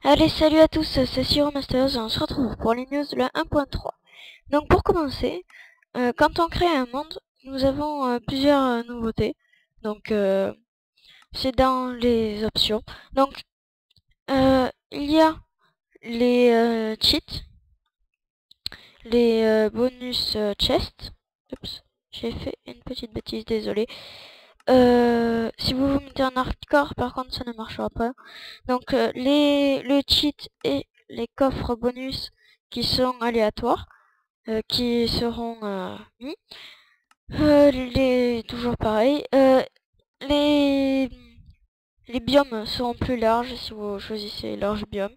Allez, salut à tous, c'est Siromasters et on se retrouve pour les news de la 1.3. Donc pour commencer, quand on crée un monde, nous avons plusieurs nouveautés. Donc c'est dans les options. Donc il y a les cheats, les bonus chest. Oups, j'ai fait une petite bêtise, désolé. Si vous vous mettez en hardcore, par contre, ça ne marchera pas. Donc, le cheat et les coffres bonus qui sont aléatoires, qui seront mis. Toujours pareil. Les, les biomes seront plus larges si vous choisissez large biome.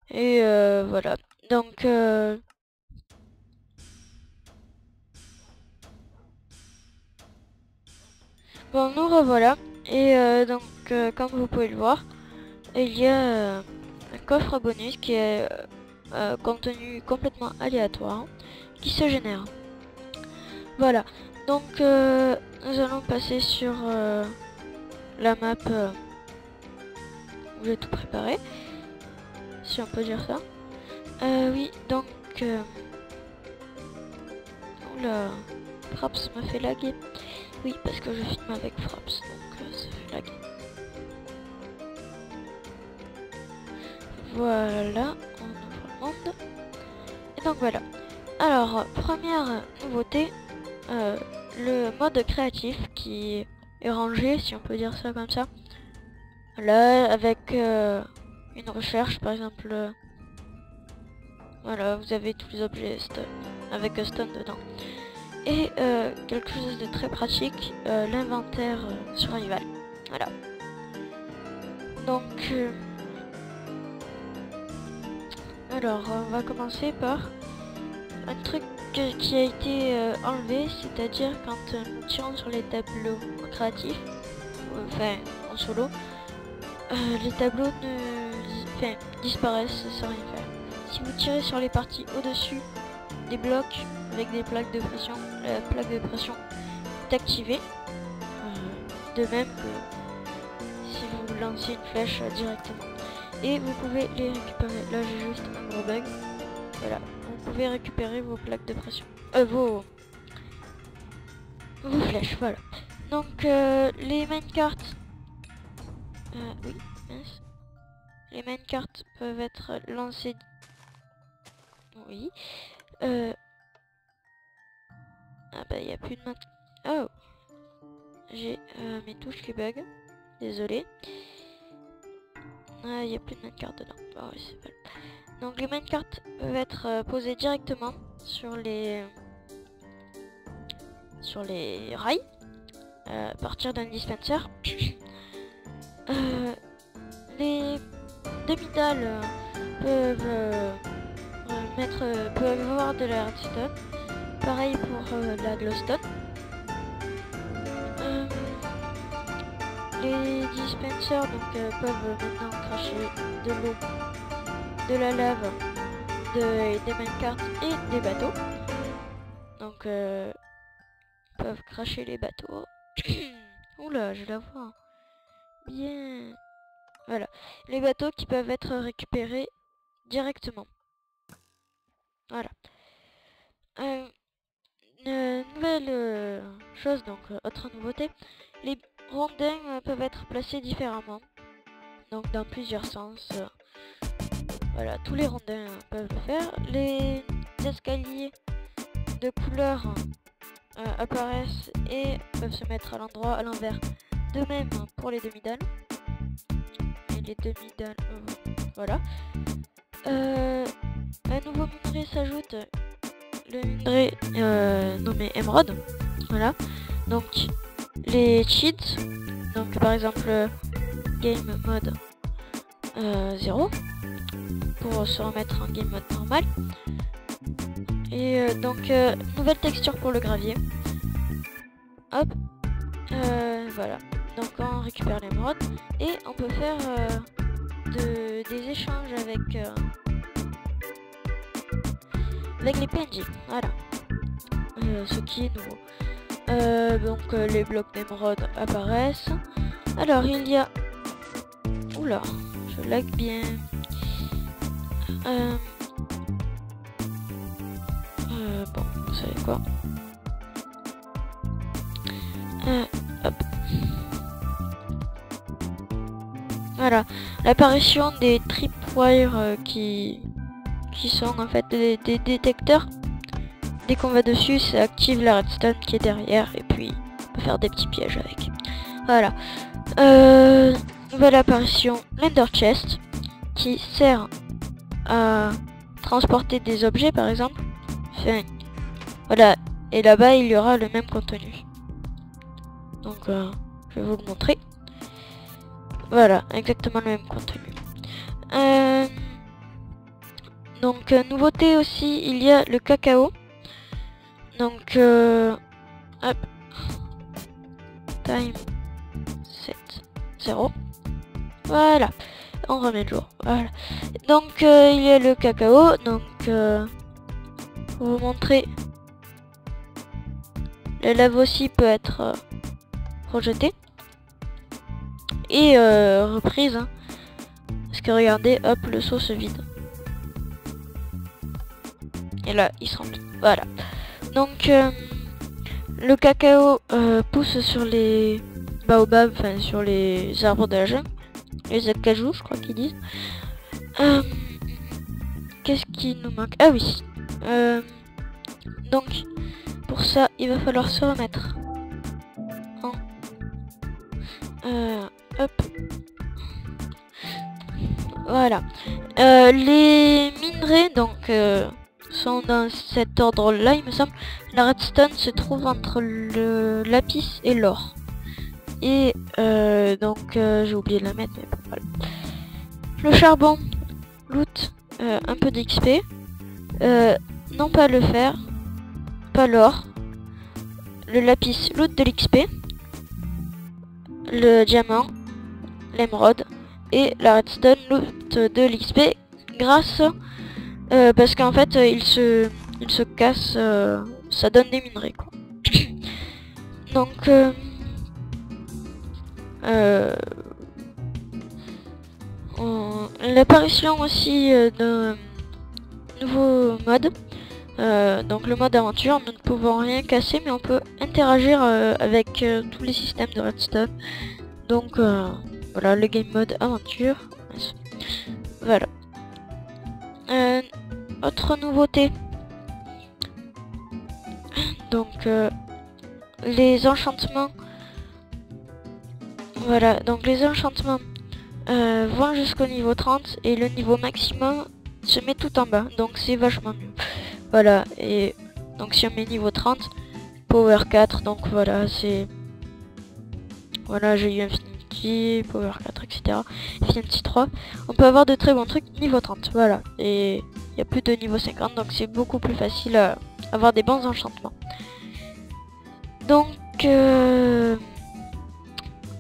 Et voilà. Donc, bon, nous revoilà. Et donc, comme vous pouvez le voir, il y a un coffre bonus qui est contenu complètement aléatoire, qui se génère. Voilà, donc nous allons passer sur la map où j'ai tout préparé, si on peut dire ça. Oui, donc... oula, Fraps m'a fait laguer. Oui, parce que je filme avec Fraps, donc ça fait laguer. Voilà, on ouvre le monde. Et donc voilà. Alors, première nouveauté, le mode créatif qui est rangé, si on peut dire ça comme ça. Là, avec une recherche, par exemple. Voilà, vous avez tous les objets avec stone dedans. Et quelque chose de très pratique, l'inventaire survival. Voilà. Donc, alors, on va commencer par un truc qui a été enlevé, c'est-à-dire quand nous tirons sur les tableaux créatifs, enfin en solo, les tableaux disparaissent sans rien faire. Si vous tirez sur les parties au-dessus des blocs avec des plaques de pression, la plaque de pression est activée, de même que si vous lancez une flèche directement. Et vous pouvez les récupérer. Là j'ai juste un gros bug. Voilà, vous pouvez récupérer vos plaques de pression. Vos flèches, voilà. Donc les minecarts. Oui, mince. Les minecarts peuvent être lancés. Oui. Ah bah il n'y a plus de main. Oh. J'ai mes touches qui bug. Désolé. Ah, il n'y a plus de minecart dedans. Oh, oui, c'est pas... Donc les minecarts peuvent être posés directement sur les rails à partir d'un dispenser. Les demi-dalles peuvent avoir de la redstone. Pareil pour la glowstone. Les dispensers donc, peuvent maintenant cracher de l'eau, de la lave, des minecarts et des bateaux. Donc peuvent cracher les bateaux. Oula, je la vois. Bien. Voilà. Les bateaux qui peuvent être récupérés directement. Voilà. Nouvelle chose, donc autre nouveauté. Les rondins peuvent être placés différemment. Donc dans plusieurs sens. Voilà, tous les rondins peuvent le faire. Les escaliers de couleur apparaissent et peuvent se mettre à l'endroit, à l'envers. De même pour les demi-dalles. Et les demi-dalles, voilà. Un nouveau minerai s'ajoute, le minerai nommé émeraude. Voilà. Donc les cheats, donc par exemple game mode 0 pour se remettre en game mode normal. Et donc nouvelle texture pour le gravier. Hop, voilà. Donc on récupère l'émeraude et on peut faire des échanges avec les PNJ. Voilà. Ce qui est nouveau. Donc les blocs d'émeraude apparaissent. Alors il y a... Oula, je lag bien. Bon, vous savez quoi? Hop. Voilà, l'apparition des tripwires qui sont en fait des détecteurs. Dès qu'on va dessus, ça active la redstone qui est derrière et puis on peut faire des petits pièges avec. Voilà. Nouvelle apparition, l'Ender Chest qui sert à transporter des objets par exemple. Enfin, voilà, et là-bas il y aura le même contenu. Donc je vais vous le montrer. Voilà, exactement le même contenu. Donc nouveauté aussi, il y a le cacao. Donc hop, time 7 0. Voilà, on remet le jour. Voilà. Donc il y a le cacao. Donc pour vous montrer, la lave aussi peut être rejetée et reprise. Hein. Parce que regardez, hop, le seau se vide. Et là, il se remplit. Voilà. Donc le cacao pousse sur les baobabs, enfin sur les arbres de la jungle. Les acajou, je crois qu'ils disent. Qu'est-ce qui nous manque? Ah oui. Donc, pour ça, il va falloir se remettre en... hop. Voilà. Les minerais, donc, sont dans cet ordre-là, il me semble. La redstone se trouve entre le lapis et l'or. Et donc j'ai oublié de la mettre, mais bon, voilà. Le charbon, loot, un peu d'XP. Non pas le fer, pas l'or. Le lapis, loot de l'XP. Le diamant, l'émeraude. Et la redstone, loot de l'XP. Grâce, parce qu'en fait il se casse, ça donne des minerais quoi. Donc l'apparition aussi d'un nouveau mode, donc le mode aventure. Nous ne pouvons rien casser mais on peut interagir avec tous les systèmes de redstone. Donc voilà, le game mode aventure. Voilà. Autre nouveauté, donc les enchantements. Voilà, donc les enchantements vont jusqu'au niveau 30 et le niveau maximum se met tout en bas, donc c'est vachement mieux. Voilà, et donc si on met niveau 30, power 4, donc voilà, c'est... Voilà, j'ai eu Infinity, power 4, etc. Infinity 3, on peut avoir de très bons trucs niveau 30, voilà. Et il n'y a plus de niveau 50, donc c'est beaucoup plus facile à avoir des bons enchantements. Donc...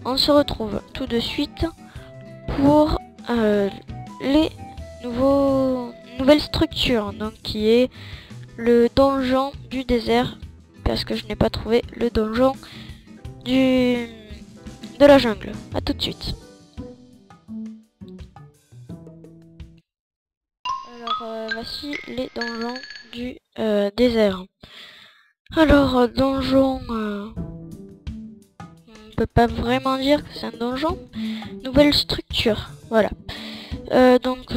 on se retrouve tout de suite pour les nouvelles structures, donc qui est le donjon du désert, parce que je n'ai pas trouvé le donjon de la jungle. A tout de suite. Alors voici les donjons du désert. Alors donjon... peut pas vraiment dire que c'est un donjon. Nouvelle structure, voilà. Donc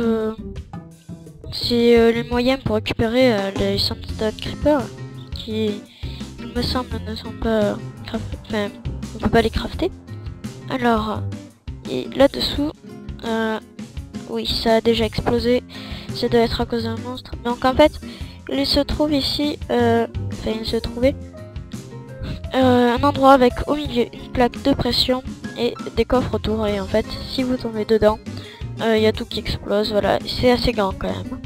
c'est les moyens pour récupérer les Sandstone Creeper qui, il me semble, ne sont pas enfin, on peut pas les crafter. Alors, et là-dessous, oui, ça a déjà explosé. Ça doit être à cause d'un monstre. Donc en fait, il se trouve ici, enfin il se trouvait un endroit avec au milieu une plaque de pression et des coffres autour, et en fait si vous tombez dedans il y a tout qui explose. Voilà, c'est assez grand quand même.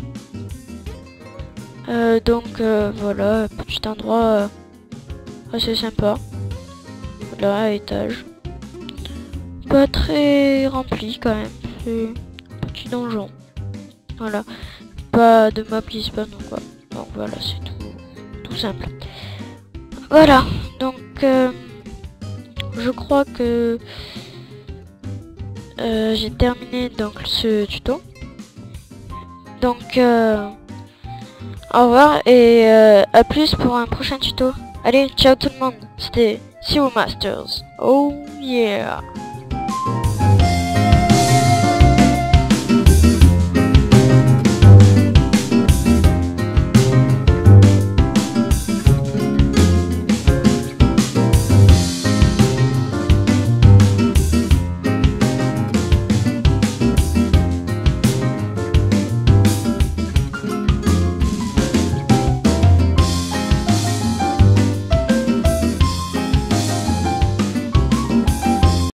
Donc voilà, petit endroit assez sympa. Voilà, étage. Pas très rempli quand même, c'est un petit donjon. Voilà, pas de mobs qui spawn ou quoi. Donc voilà, c'est tout simple. Voilà, donc je crois que j'ai terminé donc ce tuto. Donc au revoir et à plus pour un prochain tuto. Allez, ciao tout le monde, c'était Sea Masters. Oh yeah.